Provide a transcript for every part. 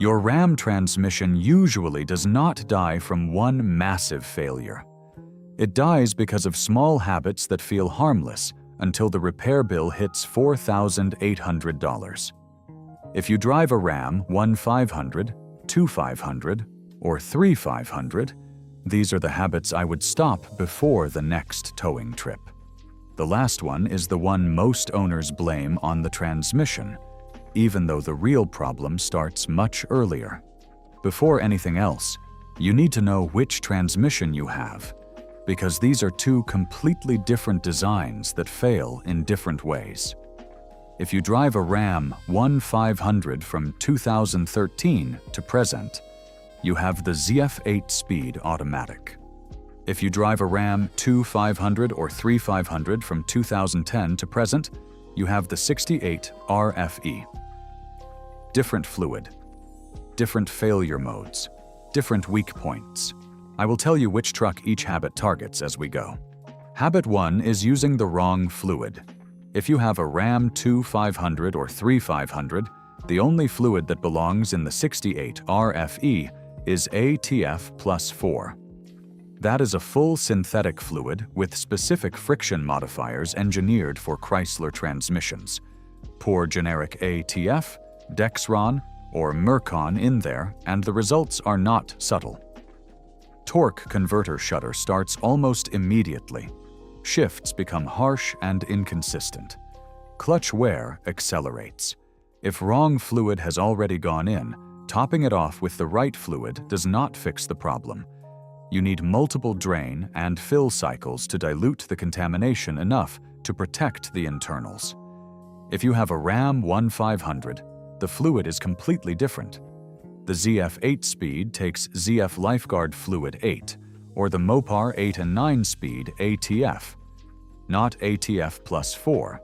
Your RAM transmission usually does not die from one massive failure. It dies because of small habits that feel harmless until the repair bill hits $4,800. If you drive a Ram 1500, 2500, or 3500, these are the habits I would stop before the next towing trip. The last one is the one most owners blame on the transmission, even though the real problem starts much earlier. Before anything else, you need to know which transmission you have, because these are two completely different designs that fail in different ways. If you drive a Ram 1500 from 2013 to present, you have the ZF 8-speed automatic. If you drive a Ram 2500 or 3500 from 2010 to present, you have the 68 RFE. Different fluid, different failure modes, different weak points. I will tell you which truck each habit targets as we go. Habit 1 is using the wrong fluid. If you have a Ram 2500 or 3500, the only fluid that belongs in the 68 RFE is ATF plus 4. That is a full synthetic fluid with specific friction modifiers engineered for Chrysler transmissions. Pour generic ATF, Dexron, or Mercon in there, and the results are not subtle. Torque converter shudder starts almost immediately. Shifts become harsh and inconsistent. Clutch wear accelerates. If wrong fluid has already gone in, topping it off with the right fluid does not fix the problem. You need multiple drain and fill cycles to dilute the contamination enough to protect the internals. If you have a Ram 1500, the fluid is completely different. The ZF 8-speed takes ZF Lifeguard Fluid 8, or the Mopar 8 and 9-speed ATF, not ATF plus 4.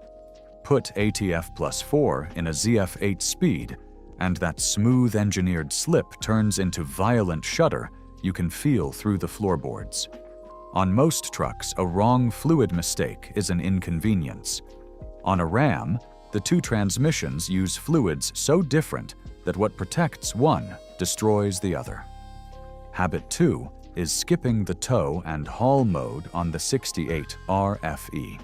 Put ATF plus 4 in a ZF 8-speed, and that smooth engineered slip turns into violent shudder you can feel through the floorboards. On most trucks, a wrong fluid mistake is an inconvenience. On a Ram, the two transmissions use fluids so different that what protects one destroys the other. Habit 2 is skipping the tow and haul mode on the 68 RFE.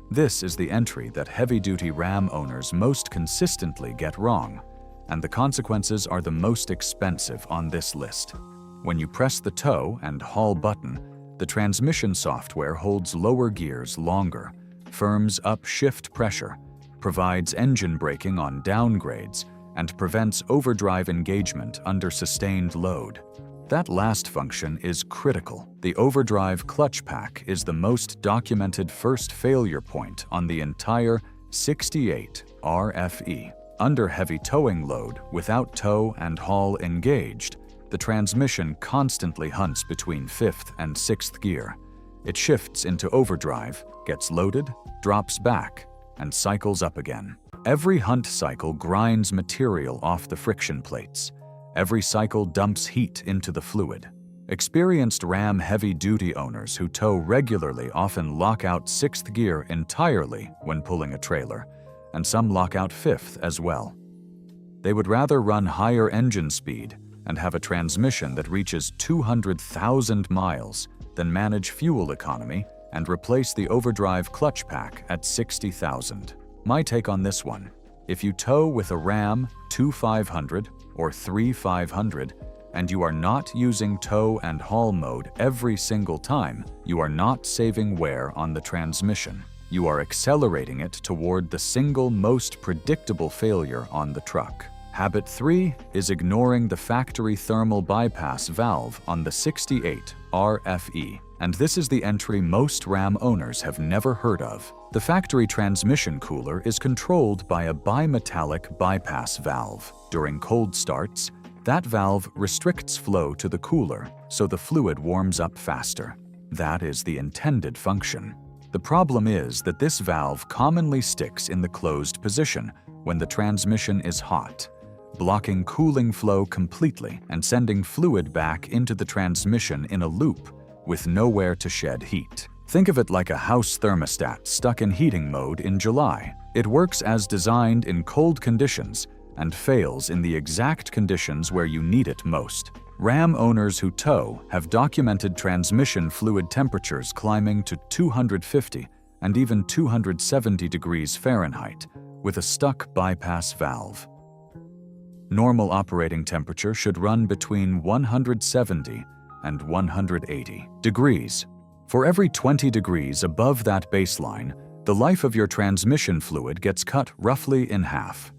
This is the entry that heavy-duty Ram owners most consistently get wrong, and the consequences are the most expensive on this list. When you press the tow and haul button, the transmission software holds lower gears longer, firms up shift pressure, provides engine braking on downgrades, and prevents overdrive engagement under sustained load. That last function is critical. The overdrive clutch pack is the most documented first failure point on the entire 68 RFE. Under heavy towing load, without tow and haul engaged, the transmission constantly hunts between 5th and 6th gear. It shifts into overdrive, gets loaded, drops back, and cycles up again. Every hunt cycle grinds material off the friction plates. Every cycle dumps heat into the fluid. Experienced Ram heavy-duty owners who tow regularly often lock out 6th gear entirely when pulling a trailer, and some lock out 5th as well. They would rather run higher engine speed and have a transmission that reaches 200,000 miles than manage fuel economy and replace the overdrive clutch pack at 60,000. My take on this one: if you tow with a Ram 2500 or 3500 and you are not using tow and haul mode every single time, you are not saving wear on the transmission. You are accelerating it toward the single most predictable failure on the truck. Habit 3 is ignoring the factory thermal bypass valve on the 68 RFE, and this is the entry most Ram owners have never heard of. The factory transmission cooler is controlled by a bimetallic bypass valve. During cold starts, that valve restricts flow to the cooler, so the fluid warms up faster. That is the intended function. The problem is that this valve commonly sticks in the closed position when the transmission is hot, blocking cooling flow completely and sending fluid back into the transmission in a loop with nowhere to shed heat. Think of it like a house thermostat stuck in heating mode in July. It works as designed in cold conditions and fails in the exact conditions where you need it most. Ram owners who tow have documented transmission fluid temperatures climbing to 250 and even 270 degrees Fahrenheit with a stuck bypass valve. Normal operating temperature should run between 170 and 180 degrees. For every 20 degrees above that baseline, the life of your transmission fluid gets cut roughly in half.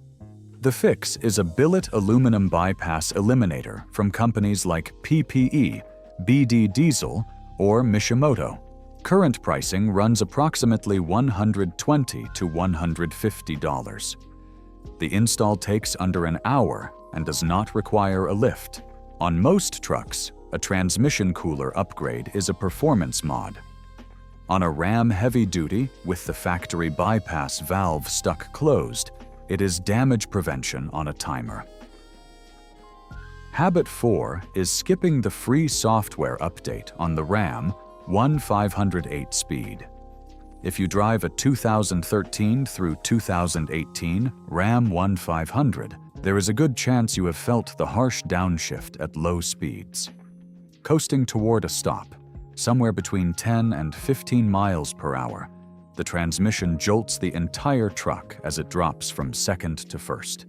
The fix is a billet aluminum bypass eliminator from companies like PPE, BD Diesel, or Mishimoto. Current pricing runs approximately $120 to $150. The install takes under an hour and does not require a lift. On most trucks, a transmission cooler upgrade is a performance mod. On a Ram heavy-duty with the factory bypass valve stuck closed, it is damage prevention on a timer. Habit 4 is skipping the free software update on the Ram 1508 speed. If you drive a 2013 through 2018 Ram 1500, there is a good chance you have felt the harsh downshift at low speeds. Coasting toward a stop, somewhere between 10 and 15 miles per hour, the transmission jolts the entire truck as it drops from second to first.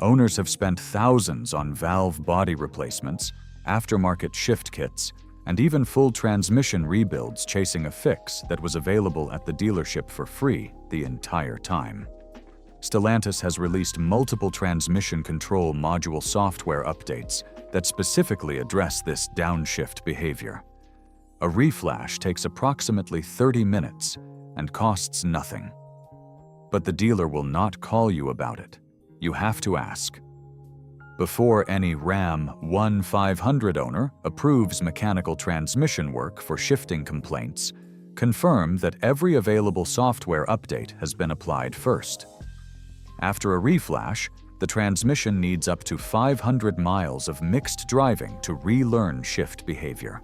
Owners have spent thousands on valve body replacements, aftermarket shift kits, and even full transmission rebuilds chasing a fix that was available at the dealership for free the entire time. Stellantis has released multiple transmission control module software updates that specifically address this downshift behavior. A reflash takes approximately 30 minutes and costs nothing. But the dealer will not call you about it. You have to ask. Before any Ram 1500 owner approves mechanical transmission work for shifting complaints, confirm that every available software update has been applied first. After a reflash, the transmission needs up to 500 miles of mixed driving to relearn shift behavior.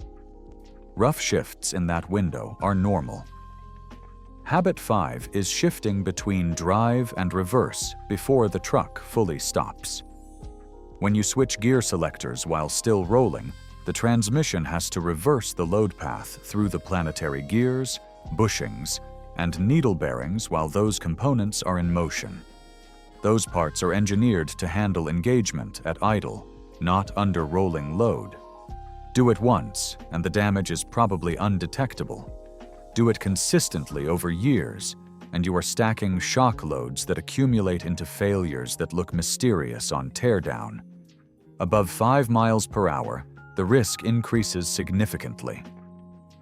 Rough shifts in that window are normal. Habit 5 is shifting between drive and reverse before the truck fully stops. When you switch gear selectors while still rolling, the transmission has to reverse the load path through the planetary gears, bushings, and needle bearings while those components are in motion. Those parts are engineered to handle engagement at idle, not under rolling load. Do it once, and the damage is probably undetectable. Do it consistently over years, and you are stacking shock loads that accumulate into failures that look mysterious on teardown. Above 5 miles per hour, the risk increases significantly.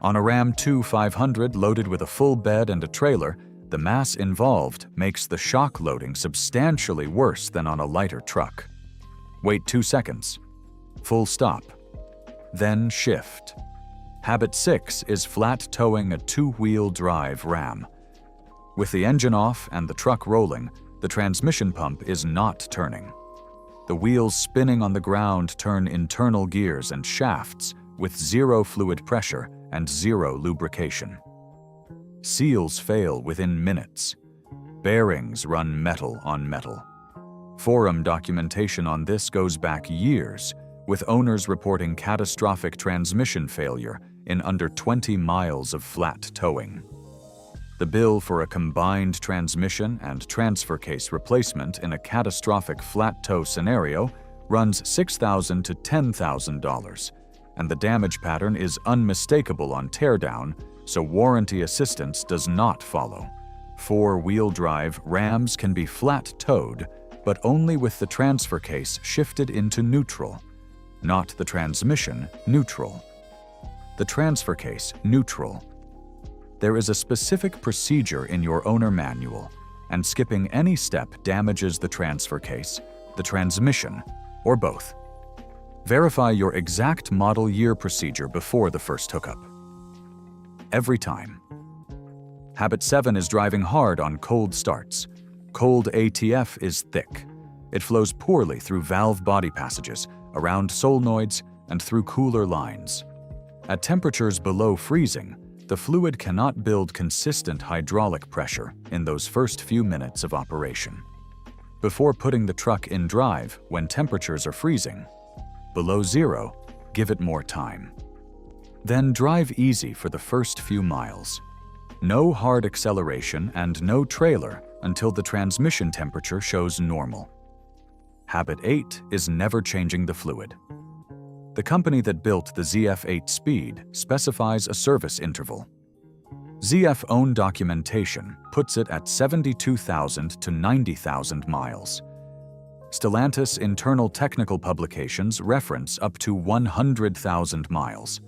On a Ram 2500 loaded with a full bed and a trailer, the mass involved makes the shock loading substantially worse than on a lighter truck. Wait 2 seconds. Full stop. Then shift. Habit 6 is flat towing a 2-wheel drive Ram. With the engine off and the truck rolling, the transmission pump is not turning. The wheels spinning on the ground turn internal gears and shafts with zero fluid pressure and zero lubrication. Seals fail within minutes. Bearings run metal on metal. Forum documentation on this goes back years, with owners reporting catastrophic transmission failure in under 20 miles of flat towing. The bill for a combined transmission and transfer case replacement in a catastrophic flat tow scenario runs $6,000 to $10,000, and the damage pattern is unmistakable on teardown, so warranty assistance does not follow. 4-wheel drive Rams can be flat towed, but only with the transfer case shifted into neutral, not the transmission neutral. The transfer case neutral. There is a specific procedure in your owner manual, and skipping any step damages the transfer case, the transmission, or both. Verify your exact model year procedure before the first hookup. Every time. Habit 7 is driving hard on cold starts. Cold ATF is thick. It flows poorly through valve body passages, around solenoids, and through cooler lines. At temperatures below freezing, the fluid cannot build consistent hydraulic pressure in those first few minutes of operation. Before putting the truck in drive when temperatures are freezing. Below zero, give it more time. Then drive easy for the first few miles. No hard acceleration and no trailer until the transmission temperature shows normal. Habit 8 is never changing the fluid. The company that built the ZF8 Speed specifies a service interval. ZF own documentation puts it at 72,000 to 90,000 miles. Stellantis internal technical publications reference up to 100,000 miles.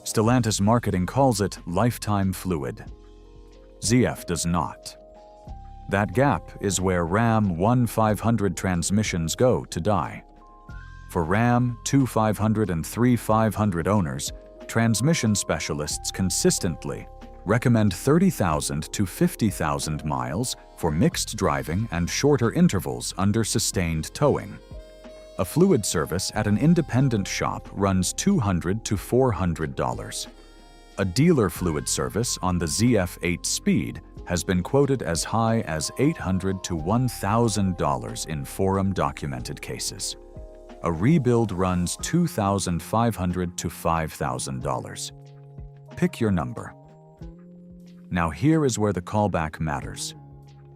Stellantis marketing calls it lifetime fluid. ZF does not. That gap is where Ram 1500 transmissions go to die. For Ram 2500 and 3500 owners, transmission specialists consistently recommend 30,000 to 50,000 miles for mixed driving and shorter intervals under sustained towing. A fluid service at an independent shop runs $200 to $400. A dealer fluid service on the ZF8 Speed has been quoted as high as $800 to $1,000 in forum-documented cases. A rebuild runs $2,500 to $5,000. Pick your number. Now here is where the callback matters.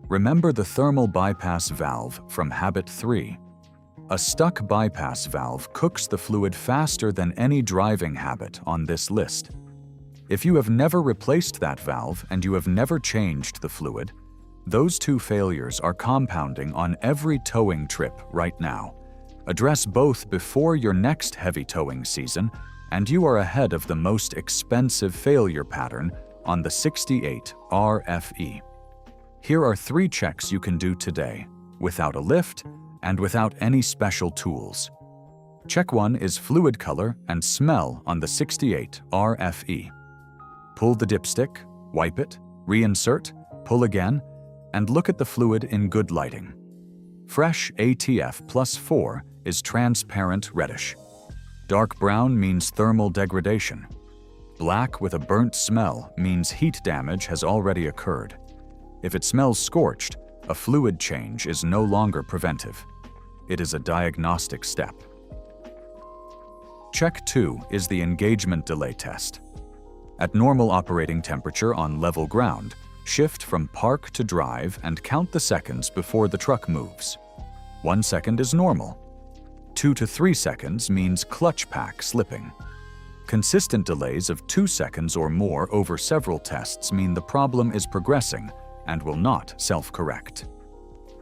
Remember the thermal bypass valve from Habit 3. A stuck bypass valve cooks the fluid faster than any driving habit on this list. If you have never replaced that valve and you have never changed the fluid, those two failures are compounding on every towing trip right now. Address both before your next heavy towing season, and you are ahead of the most expensive failure pattern on the 68 RFE. Here are 3 checks you can do today, without a lift and without any special tools. Check 1 is fluid color and smell on the 68 RFE. Pull the dipstick, wipe it, reinsert, pull again, and look at the fluid in good lighting. Fresh ATF +4 is transparent reddish. Dark brown means thermal degradation. Black with a burnt smell means heat damage has already occurred. If it smells scorched, a fluid change is no longer preventive. It is a diagnostic step. Check 2 is the engagement delay test. At normal operating temperature on level ground, shift from park to drive and count the seconds before the truck moves. 1 second is normal. 2 to 3 seconds means clutch pack slipping. Consistent delays of 2 seconds or more over several tests mean the problem is progressing and will not self-correct.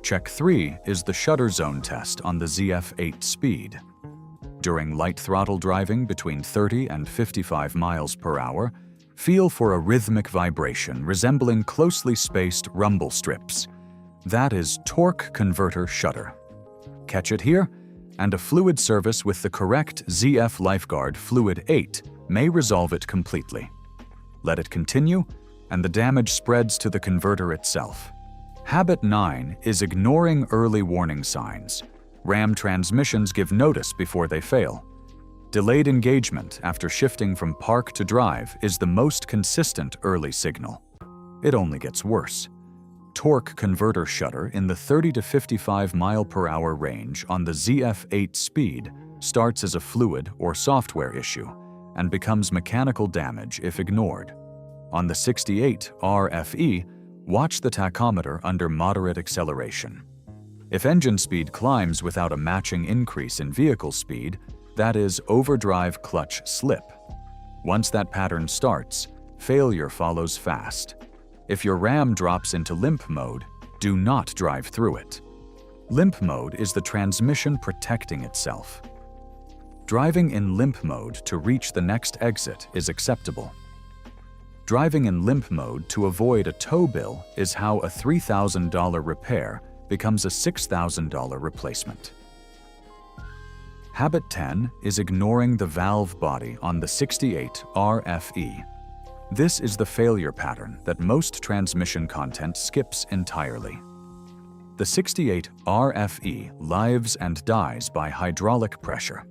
Check 3 is the shudder zone test on the ZF8 Speed. During light throttle driving between 30 and 55 miles per hour, feel for a rhythmic vibration resembling closely spaced rumble strips. That is torque converter shudder. Catch it here, and a fluid service with the correct ZF Lifeguard Fluid 8 may resolve it completely. Let it continue, and the damage spreads to the converter itself. Habit 9 is ignoring early warning signs. Ram transmissions give notice before they fail. Delayed engagement after shifting from park to drive is the most consistent early signal. It only gets worse. Torque converter shudder in the 30 to 55 mile per hour range on the ZF8 Speed starts as a fluid or software issue and becomes mechanical damage if ignored. On the 68 RFE, watch the tachometer under moderate acceleration. If engine speed climbs without a matching increase in vehicle speed, that is overdrive clutch slip. Once that pattern starts, failure follows fast. If your Ram drops into limp mode, do not drive through it. Limp mode is the transmission protecting itself. Driving in limp mode to reach the next exit is acceptable. Driving in limp mode to avoid a tow bill is how a $3,000 repair becomes a $6,000 replacement. Habit 10 is ignoring the valve body on the 68 RFE. This is the failure pattern that most transmission content skips entirely. The 68 RFE lives and dies by hydraulic pressure.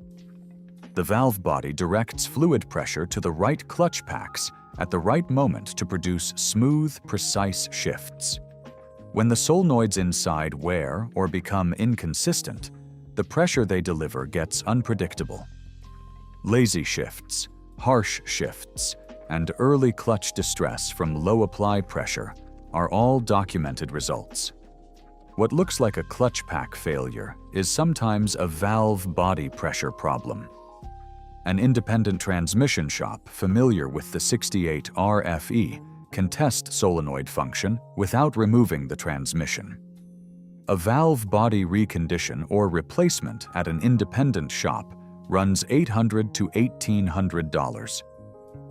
The valve body directs fluid pressure to the right clutch packs at the right moment to produce smooth, precise shifts. When the solenoids inside wear or become inconsistent, the pressure they deliver gets unpredictable. Lazy shifts, harsh shifts, and early clutch distress from low apply pressure are all documented results. What looks like a clutch pack failure is sometimes a valve body pressure problem. An independent transmission shop familiar with the 68 RFE can test solenoid function without removing the transmission. A valve body recondition or replacement at an independent shop runs $800 to $1,800.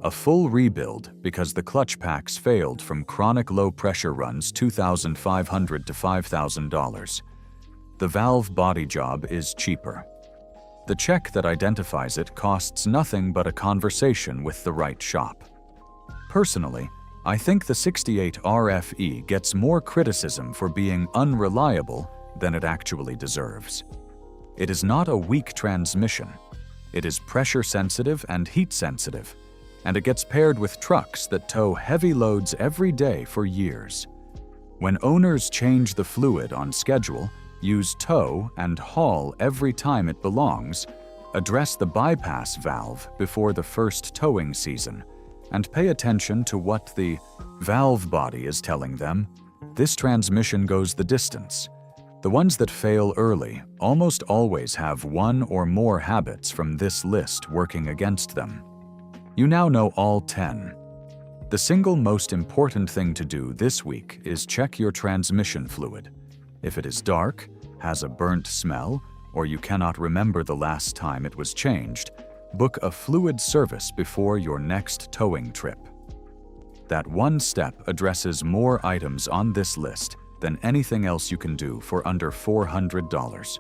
A full rebuild because the clutch packs failed from chronic low pressure runs $2,500 to $5,000. The valve body job is cheaper. The check that identifies it costs nothing but a conversation with the right shop. Personally, I think the 68 RFE gets more criticism for being unreliable than it actually deserves. It is not a weak transmission. It is pressure sensitive and heat sensitive, and it gets paired with trucks that tow heavy loads every day for years. When owners change the fluid on schedule, use tow and haul every time it belongs, address the bypass valve before the first towing season, and pay attention to what the valve body is telling them, this transmission goes the distance. The ones that fail early almost always have one or more habits from this list working against them. You now know all 10. The single most important thing to do this week is check your transmission fluid. If it is dark, has a burnt smell, or you cannot remember the last time it was changed, book a fluid service before your next towing trip. That one step addresses more items on this list than anything else you can do for under $400.